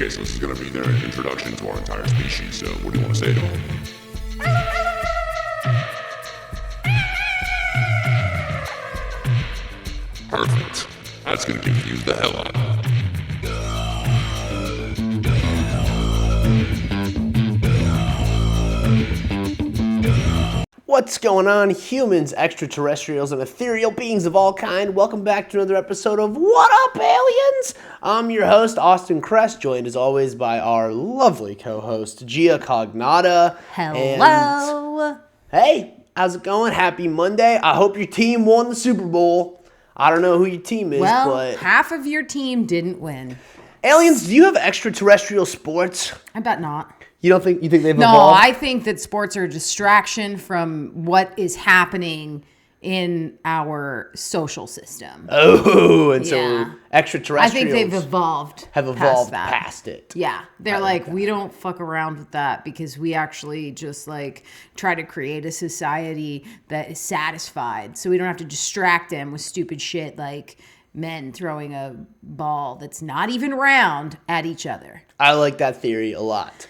Okay, so this is going to be their introduction to our entire species, so what do you want to say to them? Perfect. That's going to confuse the hell out of them. What's going on, humans, extraterrestrials, and ethereal beings of all kind? Welcome back to another episode of What Up, Aliens? I'm your host, Austin Kress, joined as always by our lovely co-host, Gia Cognata. Hello. And, hey, how's it going? Happy Monday. I hope your team won the Super Bowl. I don't know who your team is, but... half of your team didn't win. Aliens, do you have extraterrestrial sports? I bet not. You think they've evolved? No, I think that sports are a distraction from what is happening in our social system. Oh, and so Yeah. extraterrestrials... I think they've evolved. have evolved that. past it. Yeah. They're like we don't fuck around with that because we actually just try to create a society that is satisfied. So we don't have to distract them with stupid shit like men throwing a ball that's not even round at each other. I like that theory a lot.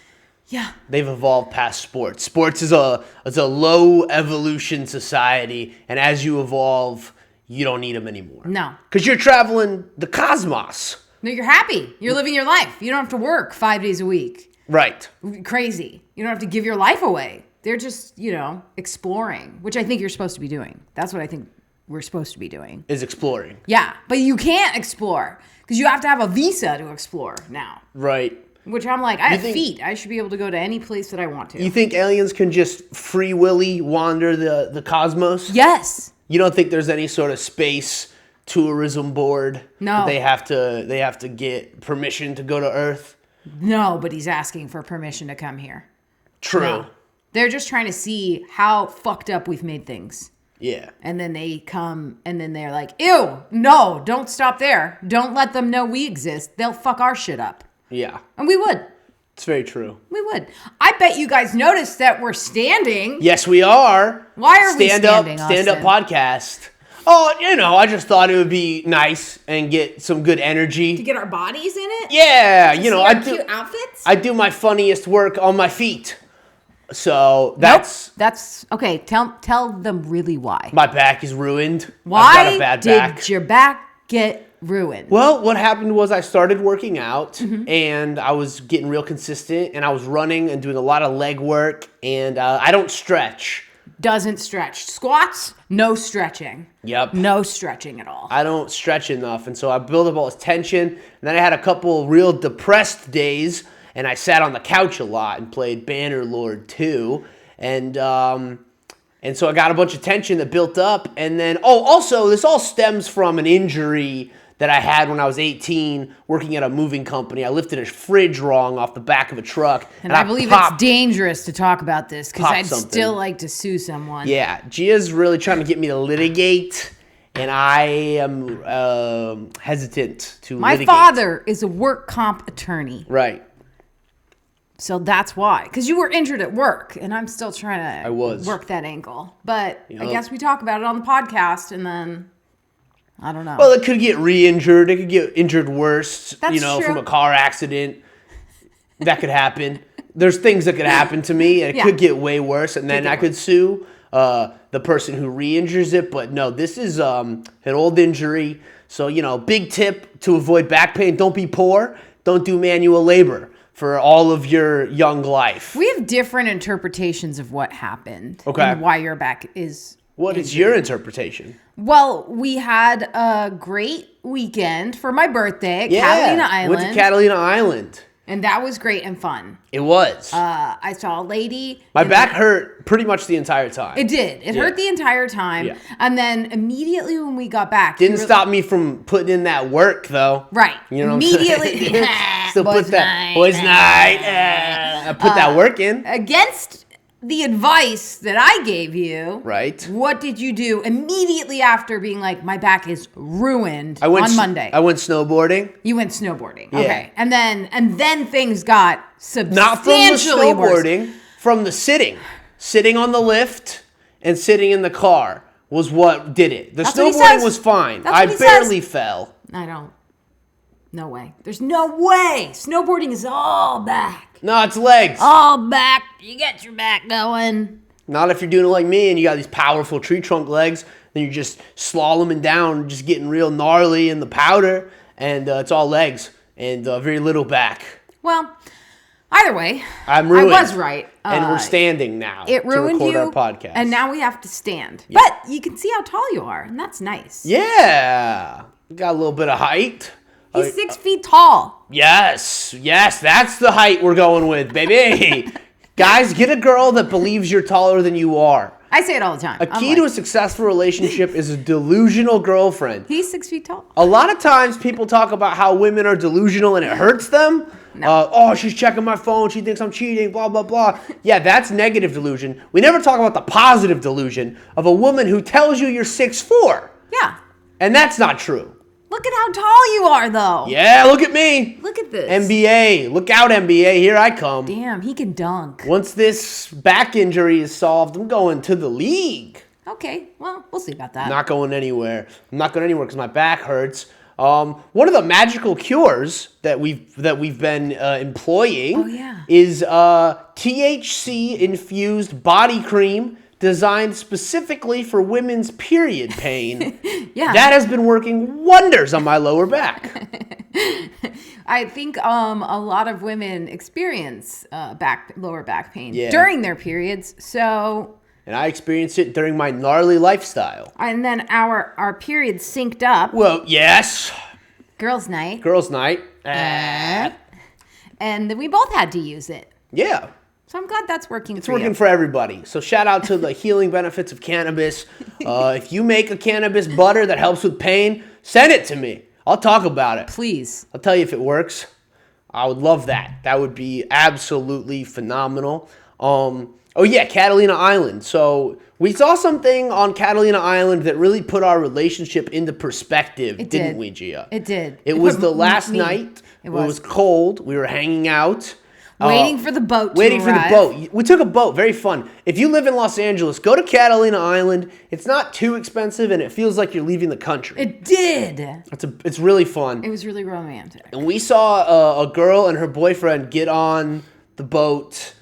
Yeah. They've evolved past sports. Sports is a low evolution society, and as you evolve, you don't need them anymore. No. Because you're traveling the cosmos. No, you're happy. You're living your life. You don't have to work 5 days a week. Right. Crazy. You don't have to give your life away. They're just, exploring, which I think you're supposed to be doing. That's what I think we're supposed to be doing. Is exploring. Yeah, but you can't explore because you have to have a visa to explore now. Right. Which I'm like, I have feet. I should be able to go to any place that I want to. You think aliens can just free willy wander the cosmos? Yes. You don't think there's any sort of space tourism board? No. That they have to get permission to go to Earth? Nobody's asking for permission to come here. True. No. They're just trying to see how fucked up we've made things. Yeah. And then they come and then they're like, ew, no, don't stop there. Don't let them know we exist. They'll fuck our shit up. Yeah. And we would. It's very true. We would. I bet you guys noticed that we're standing. Yes, we are. Why are we standing, Stand up Austin? podcast. Oh, I just thought it would be nice and get some good energy. To get our bodies in it? Yeah, See our cute outfits? I do my funniest work on my feet. So that's okay. Tell them really why. my back is ruined. Why I've got a bad back. did your back get ruined? Well, what happened was I started working out and I was getting real consistent and I was running and doing a lot of leg work and I don't stretch. Doesn't stretch. Squats, no stretching. Yep. No stretching at all. I don't stretch enough, and so I built up all this tension, and then I had a couple real depressed days, and I sat on the couch a lot and played Bannerlord 2, and so I got a bunch of tension that built up, and then, also, this all stems from an injury that I had when I was 18 working at a moving company. I lifted a fridge wrong off the back of a truck. And I believe it's dangerous to talk about this because I'd still like to sue someone. Yeah, Gia's really trying to get me to litigate, and I am hesitant to litigate. My father is a work comp attorney. Right. So that's why. Because you were injured at work, and I'm still trying to work that ankle. But I guess we talk about it on the podcast, and then... I don't know. Well, it could get re-injured. It could get injured worse, That's true. From a car accident. That could happen. There's things that could happen to me, and it could get way worse, and then I could sue the person who re-injures it. But no, this is an old injury. So, big tip to avoid back pain. Don't be poor. Don't do manual labor for all of your young life. We have different interpretations of what happened. Okay. And why your back is... What is your interpretation? Well, we had a great weekend for my birthday at Catalina Island. Went to Catalina Island. And that was great and fun. It was. I saw a lady. My back hurt pretty much the entire time. It did. It hurt the entire time. Yeah. And then immediately when we got back. Didn't stop me from putting in that work, though. Right. You know immediately. What I'm saying? Still put that. Boys' night. I put that work in. Against the advice that I gave you. Right. What did you do immediately after being like, my back is ruined on Monday? I went snowboarding. You went snowboarding. Yeah. Okay. And then things got substantially Not from the snowboarding, worse. From the sitting. Sitting on the lift and sitting in the car was what did it. The snowboarding was fine. I barely fell. I don't. No way. There's no way. Snowboarding is all back. No, it's legs. All back. You get your back going. Not if you're doing it like me and you got these powerful tree trunk legs. Then you're just slaloming down, just getting real gnarly in the powder. And it's all legs and very little back. Well, either way, I'm ruined. I was right. And we're standing now it ruined to record you, our podcast. And now we have to stand. Yeah. But you can see how tall you are, and that's nice. Yeah. You got a little bit of height. He's 6 feet tall. Yes, that's the height we're going with, baby. Guys, get a girl that believes you're taller than you are. I say it all the time. A key to a successful relationship is a delusional girlfriend. He's 6 feet tall. A lot of times people talk about how women are delusional and it hurts them. No. Oh, she's checking my phone. She thinks I'm cheating, blah, blah, blah. Yeah, that's negative delusion. We never talk about the positive delusion of a woman who tells you you're 6'4". Yeah. And that's not true. Look at how tall you are, though. Yeah, look at me. Look at this. NBA. Look out, NBA. Here I come. Damn, he can dunk. Once this back injury is solved, I'm going to the league. Okay, well, we'll see about that. Not going anywhere. I'm not going anywhere because my back hurts. One of the magical cures that we've been employing is THC infused body cream designed specifically for women's period pain. Yeah. That has been working wonders on my lower back. I think a lot of women experience lower back pain Yeah. during their periods. So, And I experienced it during my gnarly lifestyle. and then our periods synced up. Well, yes. Girls' night. Girls' night. And then we both had to use it. Yeah. So I'm glad that's working It's for working you. for everybody. So shout out to the healing benefits of cannabis. If you make a cannabis butter that helps with pain, send it to me. I'll talk about it. Please. I'll tell you if it works. I would love that. That would be absolutely phenomenal. Oh yeah, Catalina Island. So we saw something on Catalina Island that really put our relationship into perspective, didn't we, Gia? It did. It was put the last me- night. It It was. was cold. We were hanging out. Waiting for the boat to Waiting for the arrive. boat. We took a boat. Very fun. If you live in Los Angeles, go to Catalina Island. It's not too expensive, and it feels like you're leaving the country. It did. It's really fun. It was really romantic. And we saw a girl and her boyfriend get on the boat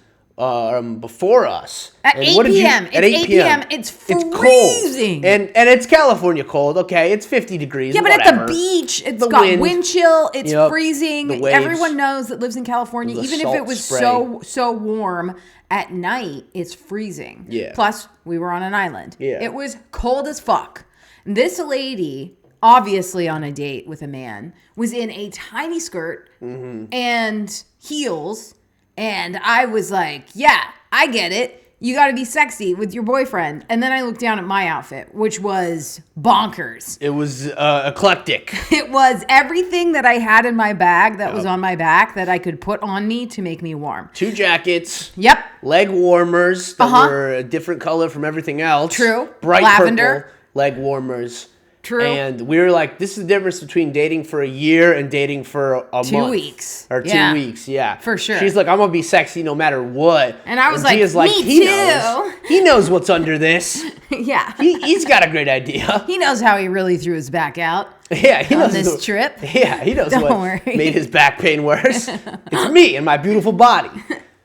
before us. At And 8 what did you- p.m. At It's 8 p.m. It's cold. freezing. And it's California cold. Okay, it's 50 degrees. Yeah, but whatever. at the beach, it's The got wind. wind chill. It's Yep. freezing. The waves. Everyone knows that lives in California. The Even if salt it was spray. so warm at night, it's freezing. Yeah. Plus, we were on an island. Yeah. It was cold as fuck. This lady, obviously on a date with a man, was in a tiny skirt Mm-hmm. and heels, and I was like, "Yeah, I get it. You got to be sexy with your boyfriend." And then I looked down at my outfit, which was bonkers. It was eclectic. It was everything that I had in my bag that was on my back that I could put on me to make me warm. 2 jackets. Yep. Leg warmers that Uh-huh. were a different color from everything else. True. Bright Lavender. purple leg warmers. True. And we were like, this is the difference between dating for a year and dating for a 2 month. weeks. Or 2 Yeah. weeks, yeah. For sure. She's like, I'm going to be sexy no matter what. And I was like, Gia's me he too. knows. He knows what's under this. Yeah. He's got a great idea. He knows how he really threw his back out. Yeah, he on knows this trip. Yeah, he knows Don't what worry. made his back pain worse. It's me and my beautiful body.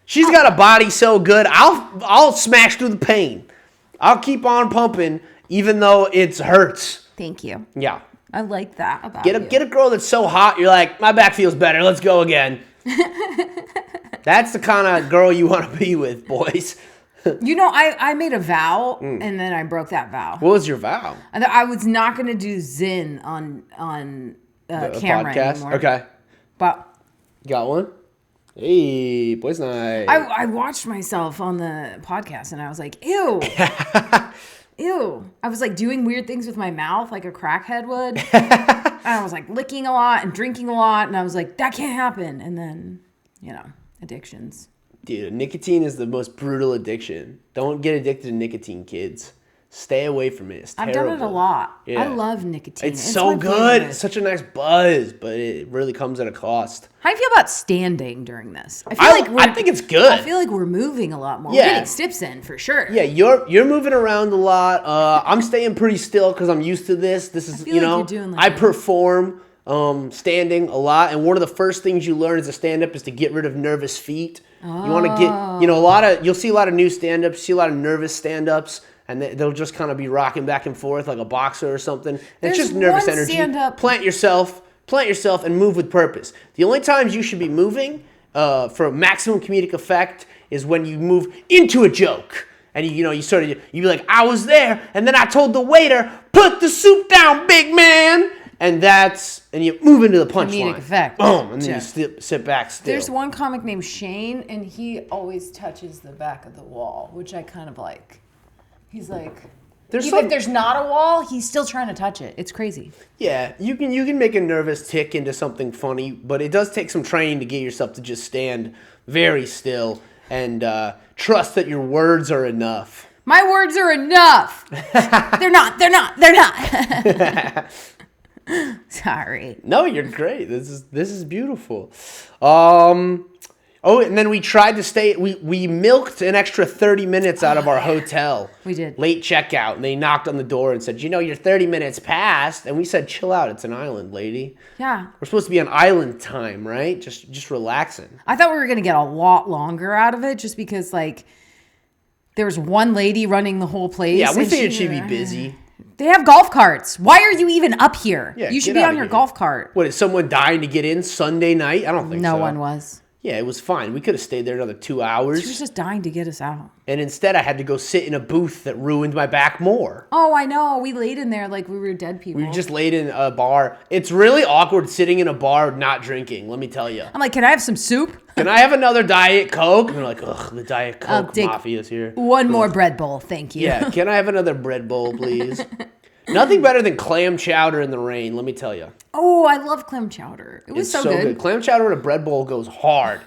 She's got a body so good, I'll smash through the pain. I'll keep on pumping even though it hurts. Thank you. Yeah. I like that about Get a girl that's so hot, you're like, my back feels better, let's go again. That's the kind of girl you want to be with, boys. You know, I made a vow and then I broke that vow. What was your vow? And I was not going to do Zin on A camera podcast? anymore. Okay. But Got one? Hey, boys night. I watched myself on the podcast and I was like, ew. Ew. I was like doing weird things with my mouth like a crackhead would. And I was like licking a lot and drinking a lot. And I was like, that can't happen. And then, addictions. Dude, nicotine is the most brutal addiction. Don't get addicted to nicotine, kids. Stay away from it. It's terrible. I've done it a lot. Yeah. I love nicotine. It's so my good. favorite. It's such a nice buzz, but it really comes at a cost. How do you feel about standing during this? I think it's good. I feel like we're moving a lot more. Yeah. We're getting steps in for sure. Yeah, you're moving around a lot. I'm staying pretty still because I'm used to this. This is, feel like you're doing like I a- perform standing a lot. And one of the first things you learn as a stand-up is to get rid of nervous feet. You want to get, you'll see a lot of new stand-ups, see a lot of nervous stand-ups, and they'll just kind of be rocking back and forth like a boxer or something. And it's just nervous energy. Stand-up. Plant yourself and move with purpose. The only times you should be moving for maximum comedic effect is when you move into a joke. And you be like, I was there, and then I told the waiter, put the soup down, big man. And you move into the punchline. Comedic effect. Boom, and then you sit back still. There's one comic named Shane, and he always touches the back of the wall, which I kind of like. He's like, if there's not a wall, he's still trying to touch it. It's crazy. Yeah, you can make a nervous tick into something funny, but it does take some training to get yourself to just stand very still and trust that your words are enough. My words are enough. They're not. Sorry. No, you're great. This is beautiful. And then we tried to stay. We milked an extra 30 minutes out of our hotel. We did. Late checkout, and they knocked on the door and said, "You're 30 minutes past." And we said, "Chill out. It's an island, lady. Yeah. We're supposed to be on island time, right? Just relaxing." I thought we were gonna get a lot longer out of it, just because there was one lady running the whole place. Yeah, we figured she'd be busy. They have golf carts. Why are you even up here? Yeah, you should be on your golf cart. What, is someone dying to get in Sunday night? I don't think so. No one was. Yeah, it was fine. We could have stayed there another 2 hours. She was just dying to get us out. And instead, I had to go sit in a booth that ruined my back more. Oh, I know. We laid in there like we were dead people. We just laid in a bar. It's really awkward sitting in a bar not drinking, let me tell you. I'm like, can I have some soup? Can I have another Diet Coke? And they're like, ugh, the Diet Coke mafia's here. One more bread bowl, thank you. Yeah, can I have another bread bowl, please? Nothing better than clam chowder in the rain, let me tell you. Oh, I love clam chowder. It was so good. Clam chowder in a bread bowl goes hard.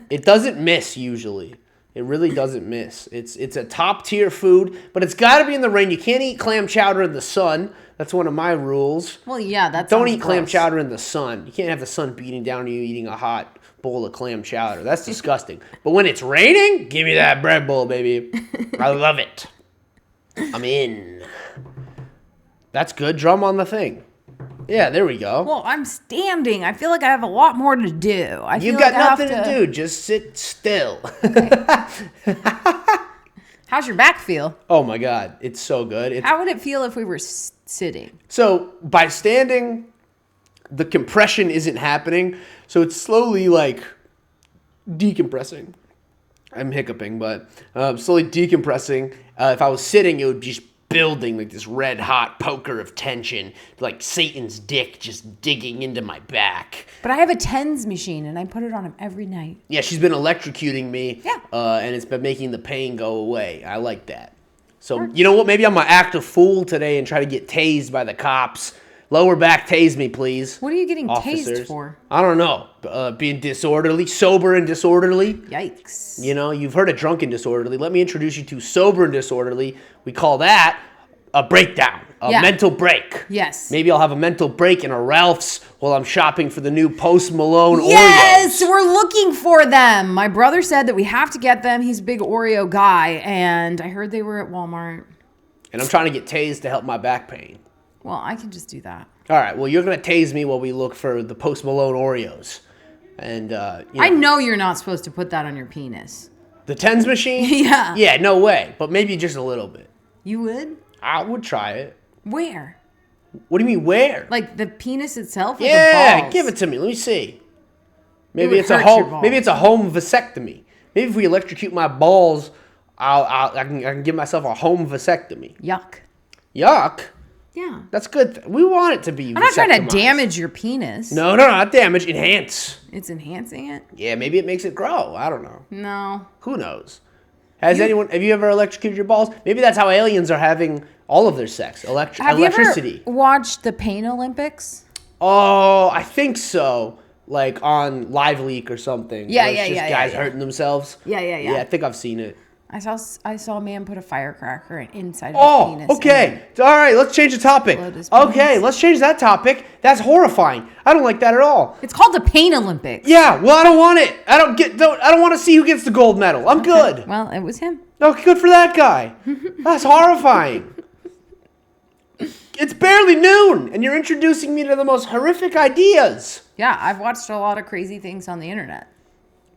It doesn't miss usually. It really doesn't miss. It's a top tier food, but it's got to be in the rain. You can't eat clam chowder in the sun. That's one of my rules. Well, yeah, that's Don't eat clam chowder in the sun. You can't have the sun beating down on you eating a hot bowl of clam chowder. That's disgusting. But when it's raining, give me that bread bowl, baby. I love it. I'm in. That's good. Drum on the thing. Yeah, there we go. Well, I'm standing. I feel like I have a lot more to do. You've got nothing to do. Just sit still. Okay. How's your back feel? Oh, my God. It's so good. How would it feel if we were sitting? So, by standing, the compression isn't happening. So, it's slowly, decompressing. I'm hiccuping, but slowly decompressing. If I was sitting, it would just building like this red hot poker of tension, like Satan's dick just digging into my back. But I have a TENS machine and I put it on him every night. Yeah, she's been electrocuting me. Yeah. And it's been making the pain go away. I like that. So, you know what? Maybe I'm going to act a fool today and try to get tased by the cops. Lower back tase me, please. What are you getting officers. tased for? I don't know. Being disorderly, sober and disorderly. Yikes. You've heard of drunk and disorderly. Let me introduce you to sober and disorderly. We call that a breakdown, a mental break. Yes. Maybe I'll have a mental break in a Ralph's while I'm shopping for the new Post Malone Oreos. Yes, we're looking for them. My brother said that we have to get them. He's a big Oreo guy, and I heard they were at Walmart. And I'm trying to get tased to help my back pain. Well, I can just do that. All right, well, you're going to tase me while we look for the Post Malone Oreos. And, I know you're not supposed to put that on your penis. The TENS machine? Yeah. Yeah, no way. But maybe just a little bit. You would? I would try it. Where? What do you mean, where? Like the penis itself? Or Yeah, the balls? give it to me. Let me see. Maybe it's a home vasectomy. Maybe if we electrocute my balls, I can give myself a home vasectomy. Yuck. Yuck. Yeah. That's good. We want it to be. I'm not trying to damage your penis. No, not damage. Enhance. It's enhancing it? Yeah, maybe it makes it grow. I don't know. No. Who knows? Have you ever electrocuted your balls? Maybe that's how aliens are having all of their sex. Electricity. You ever watched the Pain Olympics? Oh, I think so. Like on Live Leak or something. Yeah, where it's just guys hurting themselves. Yeah. Yeah, I think I've seen it. I saw a man put a firecracker inside of his penis. Oh, okay. All right, let's change the topic. Okay, let's change that topic. That's horrifying. I don't like that at all. It's called the Pain Olympics. Yeah, well, I don't want it. I don't want to see who gets the gold medal. I'm good. Well, it was him. Oh, good for that guy. That's horrifying. It's barely noon, and you're introducing me to the most horrific ideas. Yeah, I've watched a lot of crazy things on the internet.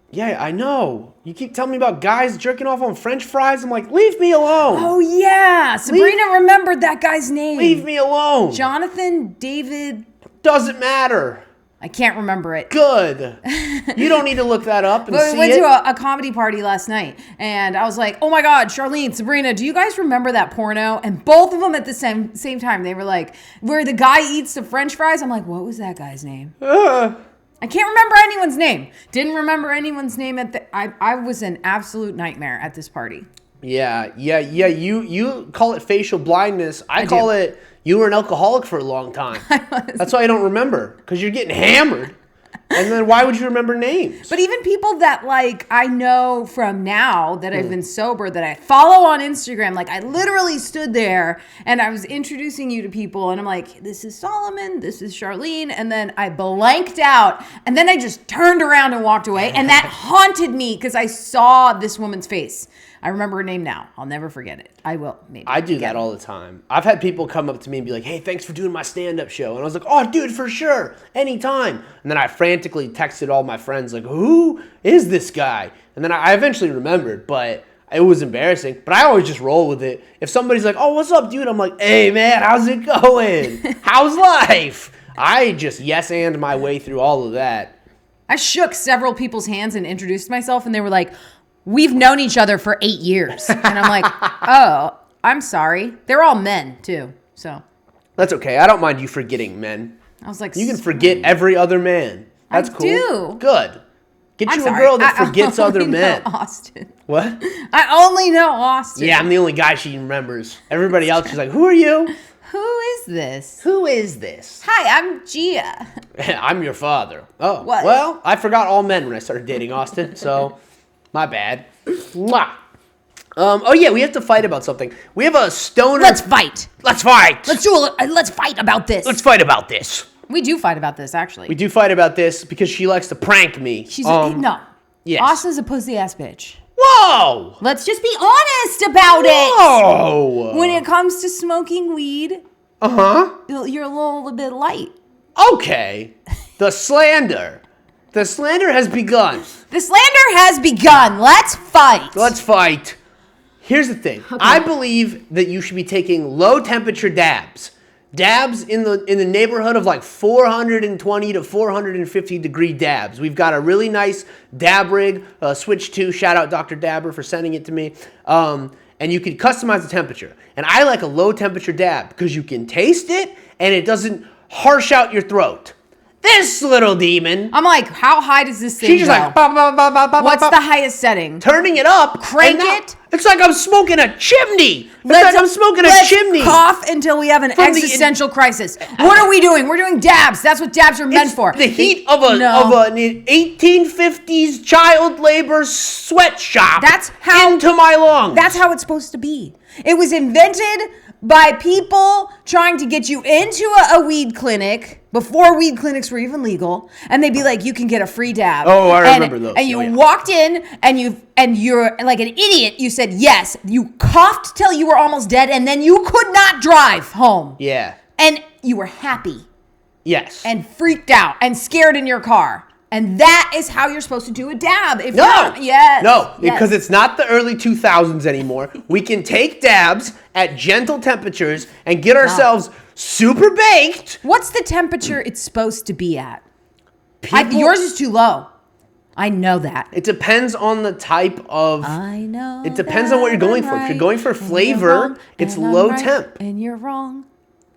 Yeah, I know. You keep telling me about guys jerking off on French fries. I'm like, leave me alone. Oh, yeah. Sabrina remembered that guy's name. Leave me alone. Jonathan David. Doesn't matter. I can't remember it. Good. You don't need to look that up and see it. We went to a comedy party last night, and I was like, oh my God, Charlene, Sabrina, do you guys remember that porno? And both of them at the same time, they were like, where the guy eats the French fries. I'm like, what was that guy's name? I can't remember anyone's name. Didn't remember anyone's name I was an absolute nightmare at this party. Yeah. You call it facial blindness. I call it you were an alcoholic for a long time. That's why I don't remember, because you're getting hammered. And then why would you remember names? But even people that like I know from now that I've been sober that I follow on Instagram, like I literally stood there and I was introducing you to people and I'm like, this is Solomon, this is Charlene, and then I blanked out and then I just turned around and walked away, and that haunted me because I saw this woman's face. I remember her name now. I'll never forget it. I will, maybe. I do that all the time. I've had people come up to me and be like, hey, thanks for doing my stand-up show. And I was like, oh, dude, for sure. Anytime. And then I frantically texted all my friends, like, who is this guy? And then I eventually remembered, but it was embarrassing. But I always just roll with it. If somebody's like, oh, what's up, dude? I'm like, hey, man, how's it going? How's life? I just yes-and my way through all of that. I shook several people's hands and introduced myself, and they were like, we've known each other for 8 years. And I'm like, oh, I'm sorry. They're all men, too. So that's okay. I don't mind you forgetting men. I was like, you can forget every other man. That's cool. Do. Good. Get you a girl that forgets other men. Austin. What? I only know Austin. Yeah, I'm the only guy she remembers. Everybody else is like, who are you? Who is this? Who is this? Hi, I'm Gia. I'm your father. Oh, what? Well, I forgot all men when I started dating Austin, so my bad. Mwah. Oh yeah, we have to fight about something. We have a stoner. Let's fight. Let's fight. Let's fight about this. Let's fight about this. We do fight about this, actually. We do fight about this because she likes to prank me. She's no. Yes. Austin's a pussy ass bitch. Whoa! Let's just be honest about it. Whoa! When it comes to smoking weed, you're a little bit light. Okay. The slander. The slander has begun. The slander has begun. Let's fight. Let's fight. Here's the thing. Okay. I believe that you should be taking low temperature dabs. Dabs in the neighborhood of like 420 to 450 degree dabs. We've got a really nice dab rig, Switch 2. Shout out Dr. Dabber for sending it to me. And you can customize the temperature. And I like a low temperature dab because you can taste it and it doesn't harsh out your throat. This little demon. I'm like, how high does this thing She's just go? like, bah, bah, bah, bah, bah, what's bah, the highest setting? Turning it up. Crank it. It's like I'm smoking a chimney. I'm smoking a chimney. Cough until we have an existential crisis. What are we doing? We're doing dabs. That's what dabs are meant for. The heat of an 1850s child labor sweatshop. That's how into my lungs. That's how it's supposed to be. It was invented by people trying to get you into a weed clinic before weed clinics were even legal, and they'd be like, you can get a free dab. Oh, I remember those. And you walked in and you're like an idiot. You said yes. You coughed till you were almost dead, and then you could not drive home. Yeah. And you were happy. Yes. And freaked out and scared in your car. And that is how you're supposed to do a dab. No, because it's not the early 2000s anymore. We can take dabs at gentle temperatures and get ourselves super baked. What's the temperature it's supposed to be at? Yours is too low. I know that. It depends on the type of... I know. It depends on what you're going for. If you're going for flavor, it's low temp. And you're wrong.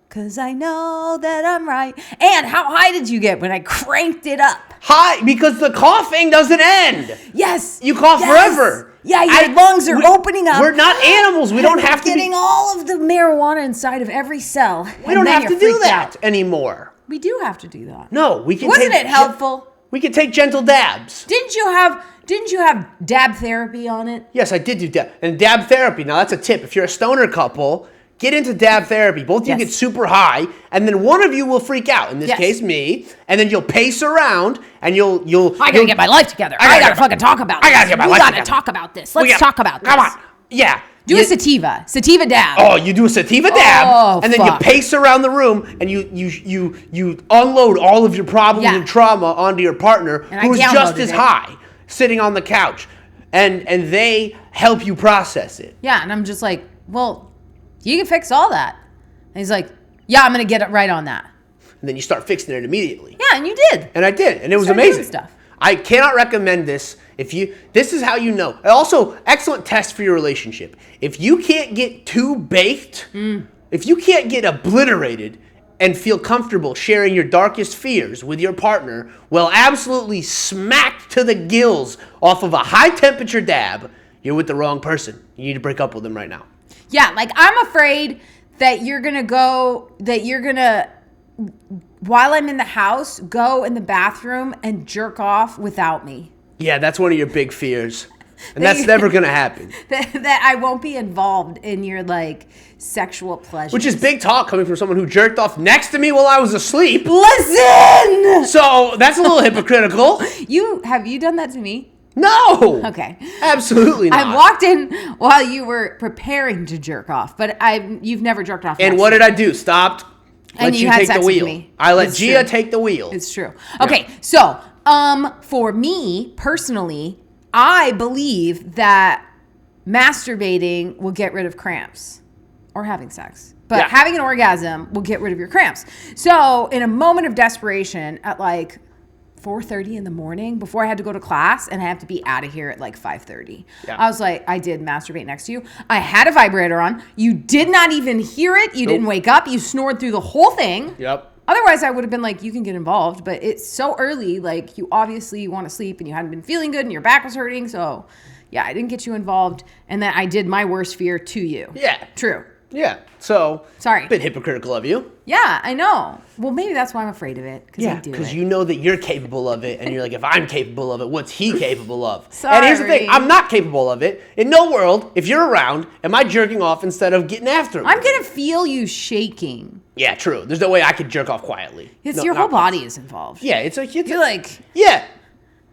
Because I know that I'm right. And how high did you get when I cranked it up? High, because the coughing doesn't end. Yes. You cough forever. Yeah, your lungs are opening up. We're not animals. We don't have to be... getting all of the marijuana inside of every cell. We don't have to do that anymore. We do have to do that. No, we can Wasn't it helpful? We can take gentle dabs. Didn't you have dab therapy on it? Yes, I did do dab. And dab therapy, now that's a tip. If you're a stoner couple... Get into dab therapy. Both of you get super high, and then one of you will freak out. In this case, me. And then you'll pace around, and you'll. I gotta get my life together. I gotta fucking talk about this. I gotta get my life together. We gotta talk about this. Let's talk about this. Come on. Yeah. Do a sativa dab. Oh, you do a sativa dab, and then fuck. you pace around the room, and you unload all of your problems and trauma onto your partner, who's just as high, sitting on the couch, and they help you process it. Yeah, and I'm just like, well, you can fix all that. And he's like, yeah, I'm gonna get it right on that. And then you start fixing it immediately. Yeah, and you did. And I did, and it was Started amazing. doing stuff. I cannot recommend this. This is how you know. Also, excellent test for your relationship. If you can't get too baked, if you can't get obliterated and feel comfortable sharing your darkest fears with your partner, well, absolutely smacked to the gills off of a high temperature dab, you're with the wrong person. You need to break up with them right now. Yeah, like I'm afraid that while I'm in the house, go in the bathroom and jerk off without me. Yeah, that's one of your big fears. And that's never going to happen. That I won't be involved in your, like, sexual pleasure. Which is big talk coming from someone who jerked off next to me while I was asleep. Listen! So, that's a little hypocritical. Have you done that to me? No! Okay. Absolutely not. I walked in while you were preparing to jerk off, but you've never jerked off. And what did I do? Stopped. And you had sex with me. I let Gia take the wheel. It's true. Okay, so for me personally, I believe that masturbating will get rid of cramps or having sex. But having an orgasm will get rid of your cramps. So in a moment of desperation at like 4:30 in the morning before I had to go to class and I have to be out of here at like 5:30. I was like, I did masturbate next to you. I had a vibrator on. You did not even hear it. You didn't wake up. You snored through the whole thing. Yep. Otherwise, I would have been like, you can get involved, but it's so early. Like, you obviously want to sleep and you hadn't been feeling good and your back was hurting. So, yeah, I didn't get you involved. And then I did my worst fear to you. Yeah. True. Yeah. So, sorry. A bit hypocritical of you. Yeah, I know. Well, maybe that's why I'm afraid of it. Yeah, because you know that you're capable of it, and you're like, if I'm capable of it, what's he capable of? Sorry. And here's the thing, I'm not capable of it. In no world, if you're around, am I jerking off instead of getting after him? I'm going to feel you shaking. Yeah, true. There's no way I could jerk off quietly. Your whole body is involved. Yeah, it's like... You're like... Yeah.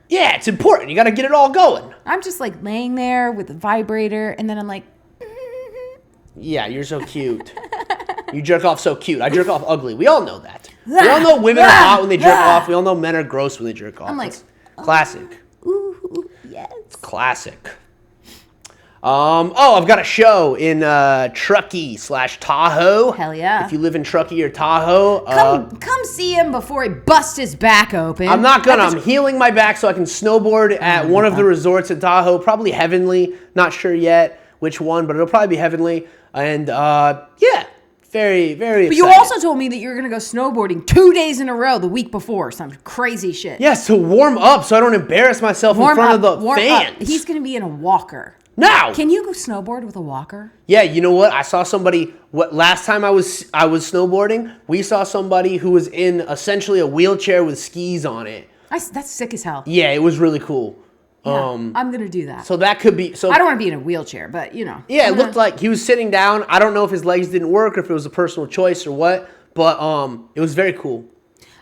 Yeah, it's important. You got to get it all going. I'm just like laying there with a vibrator, and then I'm like... Yeah, you're so cute. You jerk off so cute. I jerk off ugly. We all know that. We all know women are hot when they jerk off. We all know men are gross when they jerk off. I'm like, it's classic. Ooh, yes. It's classic. I've got a show in Truckee / Tahoe. Hell yeah. If you live in Truckee or Tahoe. Come see him before he busts his back open. I'm not gonna. I'm healing my back so I can snowboard at one of the resorts in Tahoe. Probably Heavenly. Not sure yet which one, but it'll probably be Heavenly. And yeah, very, very excited. But you also told me that you were going to go snowboarding 2 days in a row the week before. Some crazy shit. Yes, to warm up so I don't embarrass myself in front of the fans. He's going to be in a walker. No! Can you go snowboard with a walker? Yeah, you know what? I saw somebody, last time I was snowboarding, we saw somebody who was in essentially a wheelchair with skis on it. That's sick as hell. Yeah, it was really cool. Yeah, I'm going to do that. So that could be... So I don't want to be in a wheelchair, but, you know. Yeah, it looked like he was sitting down. I don't know if his legs didn't work or if it was a personal choice or what, but it was very cool.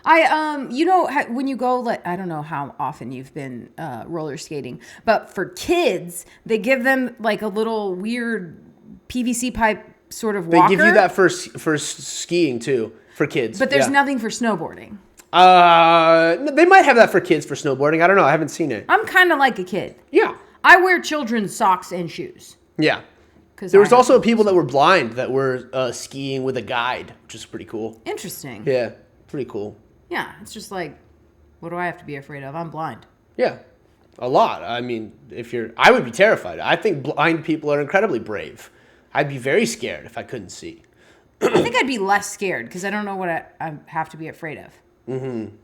When you go, like, I don't know how often you've been roller skating, but for kids, they give them, like, a little weird PVC pipe sort of walker. They give you that for skiing, too, for kids. But there's nothing for snowboarding. They might have that for kids for snowboarding. I don't know. I haven't seen it. I'm kind of like a kid. Yeah. I wear children's socks and shoes. Yeah. There was also people that were blind that were skiing with a guide, which is pretty cool. Interesting. Yeah. Pretty cool. Yeah. It's just like, what do I have to be afraid of? I'm blind. Yeah. A lot. I mean, I would be terrified. I think blind people are incredibly brave. I'd be very scared if I couldn't see. I think I'd be less scared because I don't know what I have to be afraid of. Mm-hmm.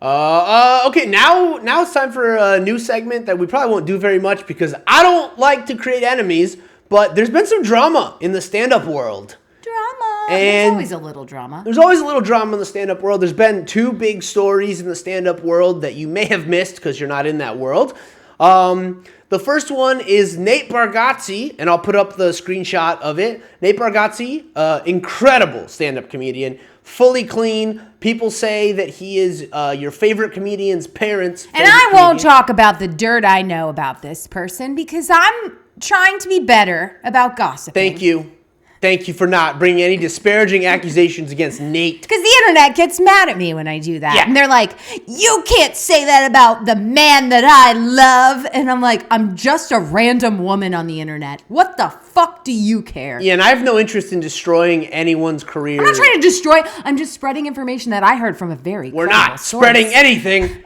Okay, now it's time for a new segment that we probably won't do very much because I don't like to create enemies, but there's been some drama in the stand-up world. Drama. And there's always a little drama. There's always a little drama in the stand-up world. There's been 2 big stories in the stand-up world that you may have missed because you're not in that world. The first one is Nate Bargatze, and I'll put up the screenshot of it. Nate Bargatze, incredible stand-up comedian, fully clean. People say that he is your favorite comedian's parents. And I won't talk about the dirt I know about this person because I'm trying to be better about gossiping. Thank you. Thank you for not bringing any disparaging accusations against Nate. Because the internet gets mad at me when I do that. Yeah. And they're like, you can't say that about the man that I love. And I'm like, I'm just a random woman on the internet. What the fuck do you care? Yeah, and I have no interest in destroying anyone's career. I'm not trying to destroy. I'm just spreading information that I heard from a very We're credible not source. spreading anything.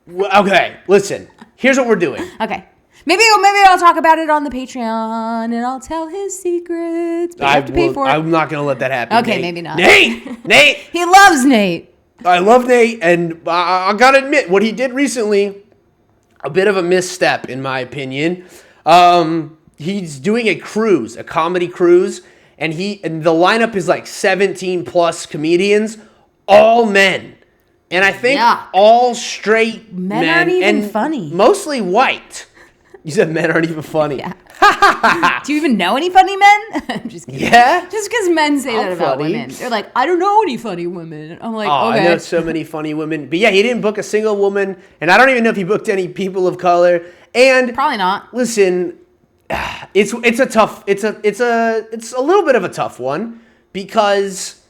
Okay, listen. Here's what we're doing. Okay. Maybe I'll talk about it on the Patreon and I'll tell his secrets. But you have to pay for it. I'm not going to let that happen. Okay, Nate. maybe not. Nate! He loves Nate. I love Nate, and I got to admit, what he did recently, a bit of a misstep, in my opinion. He's doing a cruise, a comedy cruise, and the lineup is like 17 plus comedians, all men. And I think all straight men aren't even and funny. Mostly white. You said men aren't even funny. Yeah. Do you even know any funny men? I'm just kidding. Yeah? Just because men say that about funny. women. They're like, I don't know any funny women. I'm like, Oh, okay. I know so many funny women. But yeah, he didn't book a single woman, and I don't even know if he booked any people of color. And Probably not. listen, it's a little bit of a tough one because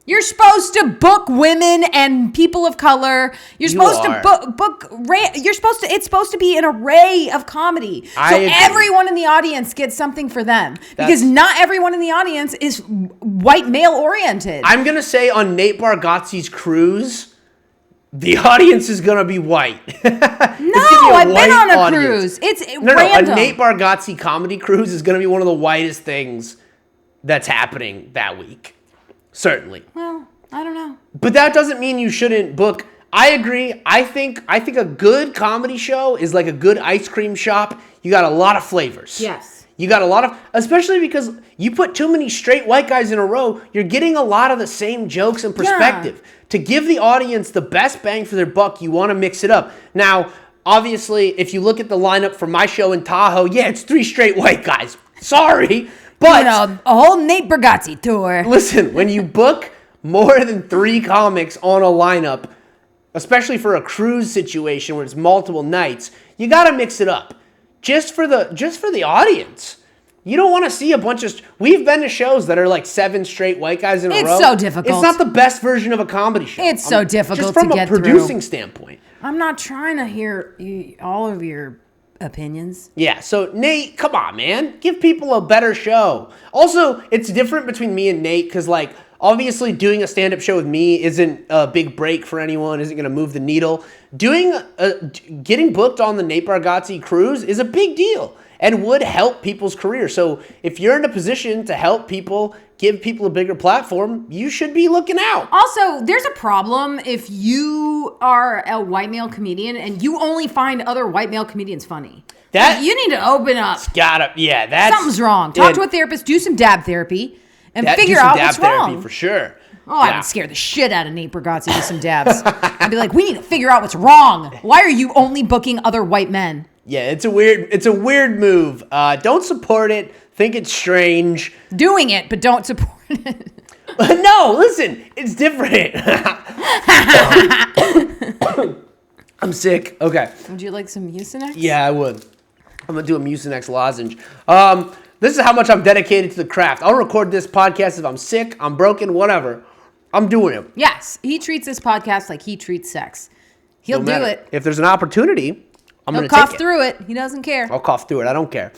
You're supposed to book women and people of color. You're supposed to book. It's supposed to be an array of comedy. I agree. Everyone in the audience gets something for them because not everyone in the audience is white male oriented. I'm gonna say on Nate Bargatze's cruise, the audience is gonna be white. I've been on a cruise. It's random. A Nate Bargatze comedy cruise is gonna be one of the whitest things that's happening that week. Certainly. Well, I don't know. But that doesn't mean you shouldn't book. I agree. I think a good comedy show is like a good ice cream shop. You got a lot of flavors. Yes. You got a lot of, especially because you put too many straight white guys in a row, you're getting a lot of the same jokes and perspective. Yeah. To give the audience the best bang for their buck, you want to mix it up. Now, obviously, if you look at the lineup for my show in Tahoe, yeah, it's 3 straight white guys. Sorry. But a whole Nate Bargatze tour. Listen, when you book more than 3 comics on a lineup, especially for a cruise situation where it's multiple nights, you got to mix it up. Just for the audience. You don't want to see a bunch of... We've been to shows that are like 7 straight white guys in a row. It's so difficult. It's not the best version of a comedy show. It's so difficult to get through. Just from a producing standpoint. I'm not trying to hear all of your opinions. Yeah, so Nate, come on, man. Give people a better show. Also, it's different between me and Nate because, like, obviously doing a stand-up show with me isn't a big break for anyone, isn't going to move the needle. Getting booked on the Nate Bargatze cruise is a big deal and would help people's career. So if you're in a position to help people, give people a bigger platform, you should be looking out. Also, there's a problem if you are a white male comedian and you only find other white male comedians funny. You need to open up. Something's wrong. Talk to a therapist, do some dab therapy, and figure out what's wrong. For sure. Oh, I would scare the shit out of Nate Bargatze with some dabs. I'd be like, we need to figure out what's wrong. Why are you only booking other white men? Yeah, it's a weird move. Don't support it. Think it's strange. Doing it, but don't support it. No, listen, it's different. I'm sick. Okay. Would you like some Mucinex? Yeah, I would. I'm gonna do a Mucinex lozenge. This is how much I'm dedicated to the craft. I'll record this podcast if I'm sick, I'm broken, whatever. I'm doing it. Yes, he treats this podcast like he treats sex. He'll do it. If there's an opportunity, I'm going to take it. He'll cough through it. He doesn't care. I'll cough through it. I don't care.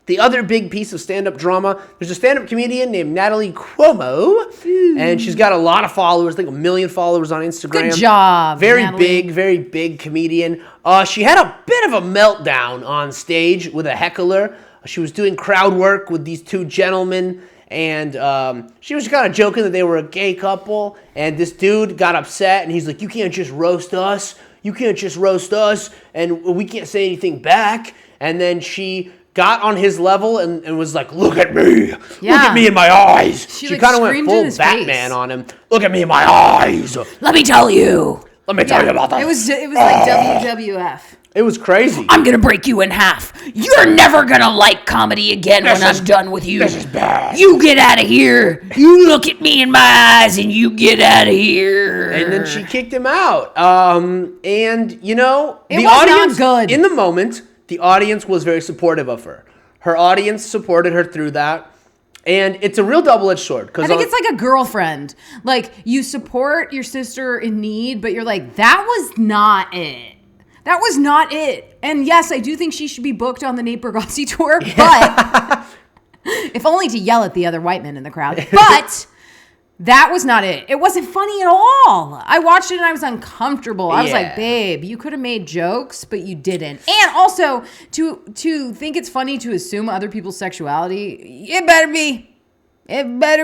The other big piece of stand-up drama, there's a stand-up comedian named Natalie Cuomo, and she's got a lot of followers, I think 1 million followers on Instagram. Good job, Very Natalie. big comedian. She had a bit of a meltdown on stage with a heckler. She was doing crowd work with these 2 gentlemen, and she was kind of joking that they were a gay couple, and this dude got upset, and he's like, you can't just roast us. You can't just roast us, and we can't say anything back. And then she got on his level and was like, look at me. Yeah. Look at me in my eyes. She kind of went full Batman on him. Look at me in my eyes. Let me tell you. Let me tell you about that. It was like WWF. It was crazy. I'm going to break you in half. You're never going to like comedy again when I'm done with you. This is bad. You get out of here. You look at me in my eyes and you get out of here. And then she kicked him out. And, you know, It the was audience, not good. in the moment, the audience was very supportive of her. Her audience supported her through that. And it's a real double-edged sword. I think it's like a girlfriend. Like, you support your sister in need, but you're like, that was not it. That was not it. And yes, I do think she should be booked on the Nate Bargatze tour, but if only to yell at the other white men in the crowd. But that was not it. It wasn't funny at all. I watched it and I was uncomfortable. I was like, babe, you could have made jokes, but you didn't. And also, to think it's funny to assume other people's sexuality, it better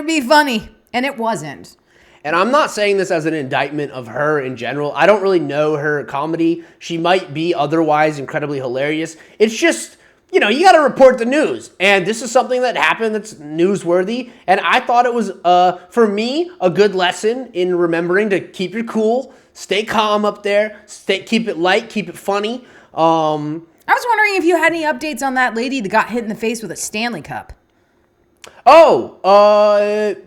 be funny. And it wasn't. And I'm not saying this as an indictment of her in general. I don't really know her comedy. She might be otherwise incredibly hilarious. It's just, you know, you got to report the news. And this is something that happened that's newsworthy. And I thought it was, for me, a good lesson in remembering to keep your cool, stay calm up there, keep it light, keep it funny. I was wondering if you had any updates on that lady that got hit in the face with a Stanley Cup.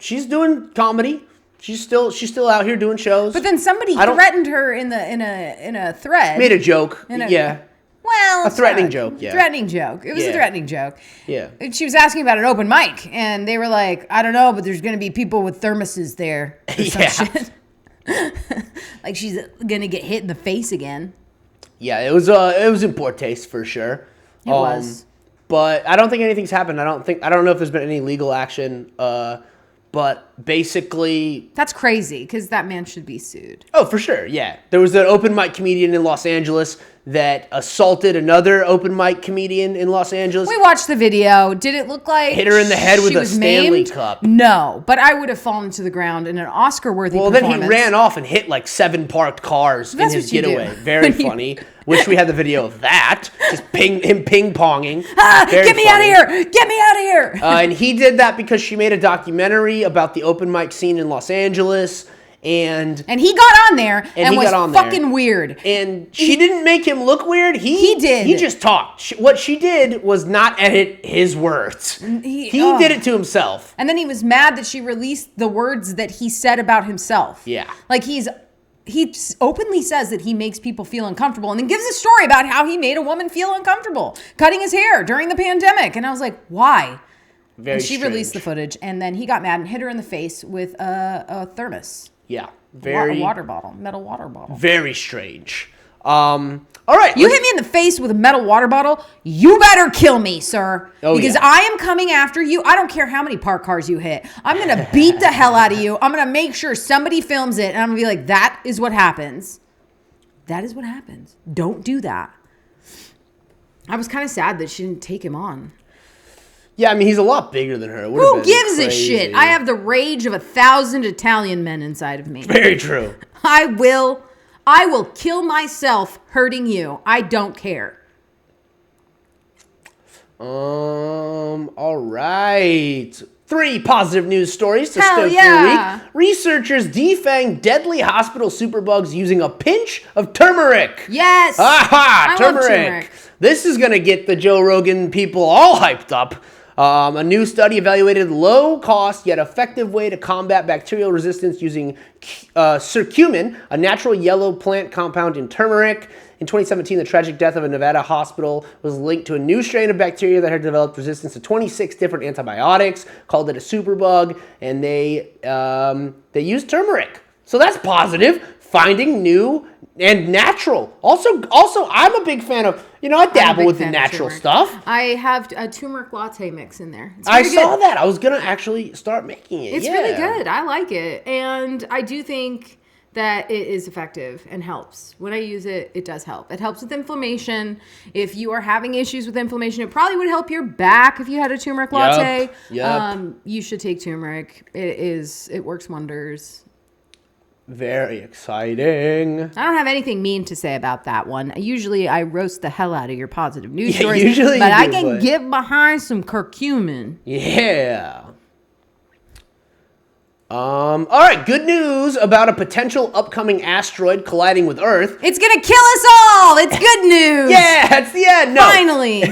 She's doing comedy. She's still out here doing shows. But then somebody threatened her in a thread. Made a joke. Yeah. Well, a threatening joke. Yeah. Threatening joke. It was a threatening joke. Yeah. And she was asking about an open mic, and they were like, "I don't know, but there's going to be people with thermoses there." Or some shit. Like she's gonna get hit in the face again. Yeah, it was in poor taste for sure. It was. But I don't think anything's happened. I don't know if there's been any legal action. But basically... That's crazy, because that man should be sued. Oh, for sure, yeah. There was an open mic comedian in Los Angeles that assaulted another open mic comedian in Los Angeles. We watched the video. Did it look like hit her in the head with a Stanley Cup? No, but I would have fallen to the ground in an Oscar-worthy performance. Well, then he ran off and hit like 7 parked cars in his getaway. Very funny. Wish we had the video of that. Just him ping-ponging. Get me out of here! Get me out of here! And he did that because she made a documentary about the open mic scene in Los Angeles. And he got on there and was fucking weird. And she didn't make him look weird. He did. He just talked. What she did was not edit his words. He did it to himself. And then he was mad that she released the words that he said about himself. Yeah. Like he openly says that he makes people feel uncomfortable and then gives a story about how he made a woman feel uncomfortable cutting his hair during the pandemic. And I was like, why? Very and she strange. Released the footage and then he got mad and hit her in the face with a thermos. Yeah. A water bottle, metal water bottle. Very strange. All right. You hit me in the face with a metal water bottle, you better kill me, sir. Because I am coming after you. I don't care how many parked cars you hit. I'm going to beat the hell out of you. I'm going to make sure somebody films it. And I'm going to be like, that is what happens. That is what happens. Don't do that. I was kind of sad that she didn't take him on. Yeah, I mean, he's a lot bigger than her. Who gives a shit? I have the rage of 1,000 Italian men inside of me. Very true. I will kill myself hurting you. I don't care. All right. 3 positive news stories to stoke your week. Researchers defang deadly hospital superbugs using a pinch of turmeric. Yes. Aha! Turmeric. This is going to get the Joe Rogan people all hyped up. A new study evaluated low-cost yet effective way to combat bacterial resistance using curcumin, a natural yellow plant compound in turmeric. In 2017, the tragic death of a Nevada hospital was linked to a new strain of bacteria that had developed resistance to 26 different antibiotics, called it a superbug, and they used turmeric. So that's positive. Finding new and natural. Also, I'm a big fan of, I dabble with the natural stuff. I have a turmeric latte mix in there. I saw that. I was going to actually start making it. It's really good. I like it. And I do think that it is effective and helps. When I use it, it does help. It helps with inflammation. If you are having issues with inflammation, it probably would help your back if you had a turmeric latte. Yep. You should take turmeric. It works wonders. Very exciting. I don't have anything mean to say about that one. Usually I roast the hell out of your positive news stories. Usually but I can get behind some curcumin. Yeah. All right, good news about a potential upcoming asteroid colliding with Earth. It's gonna kill us all. It's good news. Yeah, it's the end. No. Finally.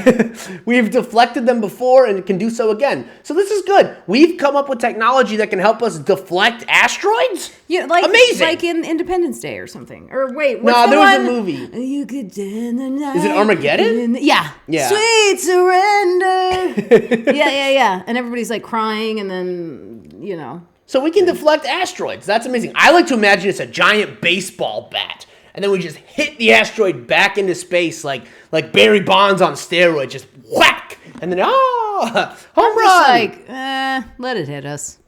We've deflected them before and can do so again. So this is good. We've come up with technology that can help us deflect asteroids? Yeah, like amazing. Like in Independence Day or something. Or wait, No, there was a one? movie. You could in the night. Is it Armageddon? Yeah. Yeah. Sweet surrender. yeah. And everybody's like crying and then, you know. So we can deflect asteroids. That's amazing. I like to imagine it's a giant baseball bat. And then we just hit the asteroid back into space like Barry Bonds on steroids. Just whack. And then, home run. Just like, let it hit us.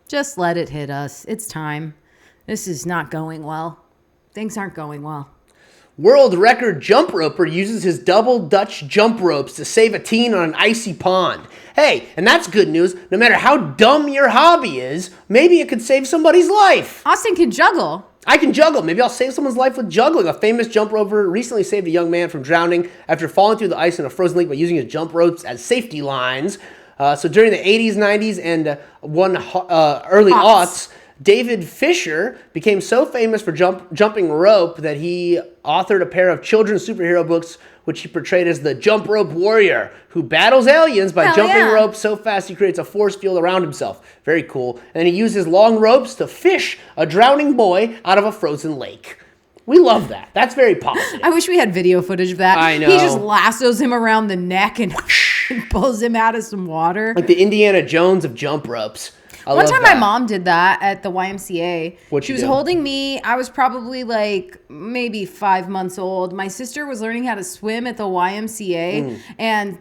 Just let it hit us. It's time. This is not going well. Things aren't going well. World record jump roper uses his double Dutch jump ropes to save a teen on an icy pond. Hey, and that's good news. No matter how dumb your hobby is, maybe it could save somebody's life. Austin can juggle. I can juggle. Maybe I'll save someone's life with juggling. A famous jump roper recently saved a young man from drowning after falling through the ice in a frozen lake by using his jump ropes as safety lines. So during the 80s, 90s, and early aughts, David Fisher became so famous for jumping rope that he authored a pair of children's superhero books which he portrayed as the jump rope warrior who battles aliens by jumping rope so fast he creates a force field around himself. Very cool. And he uses long ropes to fish a drowning boy out of a frozen lake. We love that. That's very positive. I wish we had video footage of that. I know. He just lassos him around the neck and pulls him out of some water. Like the Indiana Jones of jump ropes. One time my mom did that at the YMCA. What'd she you was do? holding me. I was probably like maybe 5 months old. My sister was learning how to swim at the YMCA and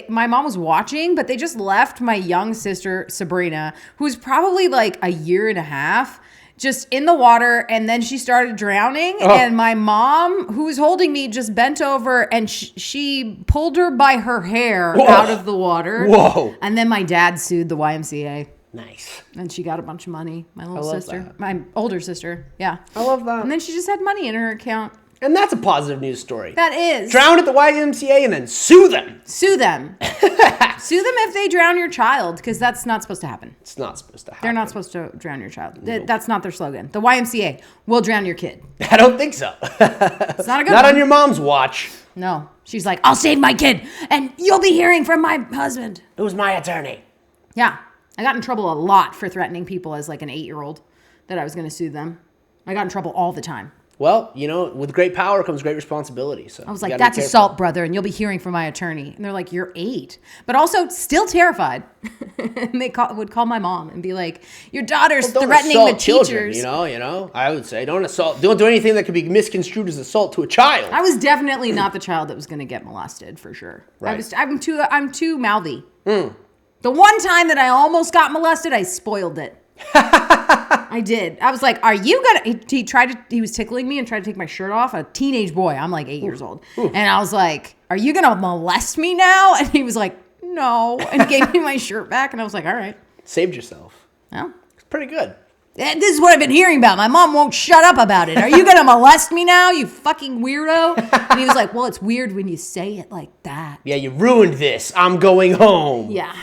my mom was watching, but they just left my young sister, Sabrina, who's probably like a year and a half, just in the water, and then she started drowning, and my mom, who was holding me, just bent over, and she pulled her by her hair out of the water. Whoa. And then my dad sued the YMCA. Nice. And she got a bunch of money. My little love sister. that. My older sister. Yeah. I love that. And then she just had money in her account. And that's a positive news story. That is. Drown at the YMCA and then sue them. Sue them. Sue them if they drown your child, because that's not supposed to happen. It's not supposed to happen. They're not supposed to drown your child. That's not their slogan. The YMCA will drown your kid. I don't think so. It's not a good Not one. on your mom's watch. No. She's like, I'll save my kid, and you'll be hearing from my husband. Who's my attorney? Yeah. I got in trouble a lot for threatening people as like an 8-year-old that I was going to sue them. I got in trouble all the time. Well, you know, with great power comes great responsibility. So I was like, that's assault, brother, and you'll be hearing from my attorney. And they're like, you're 8. But also still terrified. And they would call my mom and be like, your daughter's threatening the teachers. Children, you know, I would say don't do anything that could be misconstrued as assault to a child. I was definitely not the child that was going to get molested, for sure. Right. I'm too mouthy. The one time that I almost got molested, I spoiled it. I did. I was like, are you gonna, he was tickling me and tried to take my shirt off, a teenage boy. I'm like 8 years old. And I was like, are you gonna molest me now? And he was like, no. And he gave me my shirt back and I was like, all right. Saved yourself. Well, It's pretty good. this is what I've been hearing about. My mom won't shut up about it. Are you gonna molest me now, you fucking weirdo? And he was like, well, it's weird when you say it like that. Yeah, you ruined this. I'm going home. Yeah.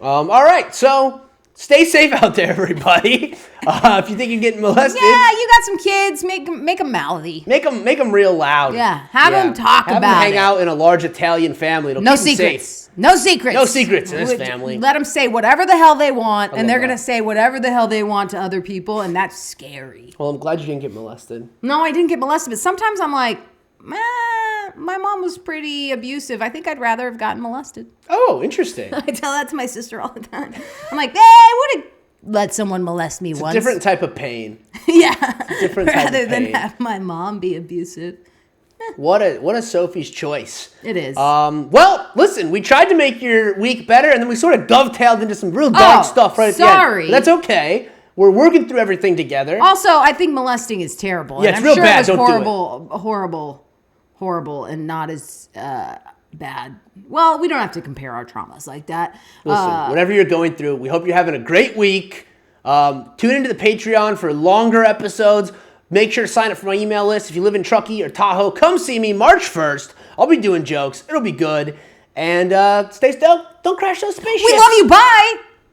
All right, so stay safe out there, everybody. If you think you're getting molested, Yeah, you got some kids. Make them mouthy. make them real loud. Yeah, have 'em talk have about them hang it. out in a large Italian family. It'll No keep 'em secrets. safe. No secrets. No secrets in this family. Let them say whatever the hell they want, and love they're that. going to say whatever the hell they want to other people, and that's scary. Well, I'm glad you didn't get molested. No, I didn't get molested, but sometimes I'm like, my mom was pretty abusive. I think I'd rather have gotten molested. Oh, interesting. I tell that to my sister all the time. I'm like, I would have let someone molest me once. Different type of pain. Yeah. different type of Rather than pain. have my mom be abusive. What a Sophie's choice. It is. Well, listen, we tried to make your week better, and then we sort of dovetailed into some real dark stuff right at the end. Sorry. But that's okay. We're working through everything together. Also, I think molesting is terrible. Yeah, and it's I'm real sure bad. It was Don't do it. horrible, and not as bad. Well, we don't have to compare our traumas like that. Listen, whatever you're going through, we hope you're having a great week. Tune into the Patreon for longer episodes. Make sure to sign up for my email list. If you live in Truckee or Tahoe, come see me March 1st. I'll be doing jokes. It'll be good. And stay stoked. Don't crash those spaceships. We love you. Bye.